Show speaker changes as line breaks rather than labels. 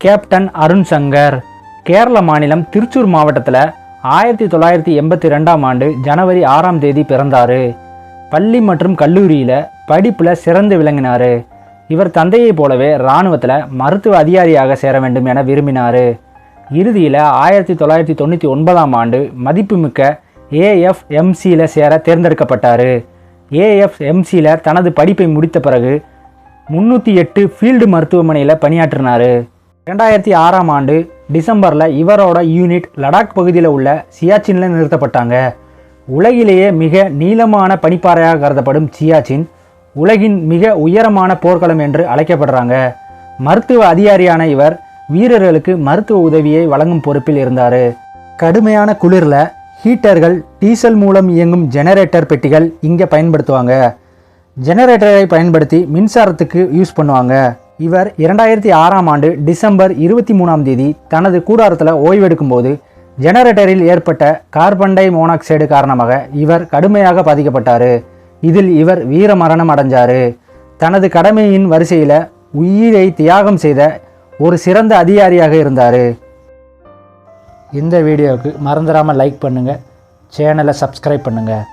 Captain Arun Shankar. Kerala மாநிலம் திருச்சூர் மாவட்டத்தில் 1982ஆம் ஆண்டு ஜனவரி 6ஆம் தேதி பிறந்தார். பள்ளி மற்றும் கல்லூரியில் படிப்பில் சிறந்து விளங்கினார். இவர் தந்தையைப் போலவே இராணுவத்தில் மருத்துவ அதிகாரியாக சேர வேண்டும் என விரும்பினார். இறுதியில் 1999ஆம் ஆண்டு மதிப்புமிக்க AFMCயில் சேர தேர்ந்தெடுக்கப்பட்டார். AFMCயில் தனது படிப்பை முடித்த பிறகு 308 ஃபீல்டு மருத்துவமனையில் பணியாற்றினார். 2006ஆம் ஆண்டு டிசம்பரில் இவரோட யூனிட் லடாக் பகுதியில் உள்ள சியாச்சினில் நிறுத்தப்பட்டாங்க. உலகிலேயே மிக நீளமான பனிப்பாறையாக கருதப்படும் சியாச்சின் உலகின் மிக உயரமான போர்க்களம் என்று அழைக்கப்படுறாங்க. மருத்துவ அதிகாரியான இவர் வீரர்களுக்கு மருத்துவ உதவியை வழங்கும் பொறுப்பில் இருந்தார். கடுமையான குளிரில் ஹீட்டர்கள், டீசல் மூலம் இயங்கும் ஜெனரேட்டர் பெட்டிகள் இங்கே பயன்படுத்துவாங்க. ஜெனரேட்டரை பயன்படுத்தி மின்சாரத்துக்கு யூஸ் பண்ணுவாங்க. இவர் 2006ஆம் ஆண்டு டிசம்பர் 23ஆம் தேதி தனது கூடாரத்தில் ஓய்வெடுக்கும் போது ஜெனரேட்டரில் ஏற்பட்ட கார்பன் டை மோனாக்சைடு காரணமாக இவர் கடுமையாக பாதிக்கப்பட்டார். இதில் இவர் வீர மரணம் அடைஞ்சார். தனது கடமையின் வரிசையில் உயிரை தியாகம் செய்த ஒரு சிறந்த அதிகாரியாக இருந்தார். இந்த வீடியோவுக்கு மறந்துடாமல் லைக் பண்ணுங்கள், சேனலை சப்ஸ்கிரைப் பண்ணுங்கள்.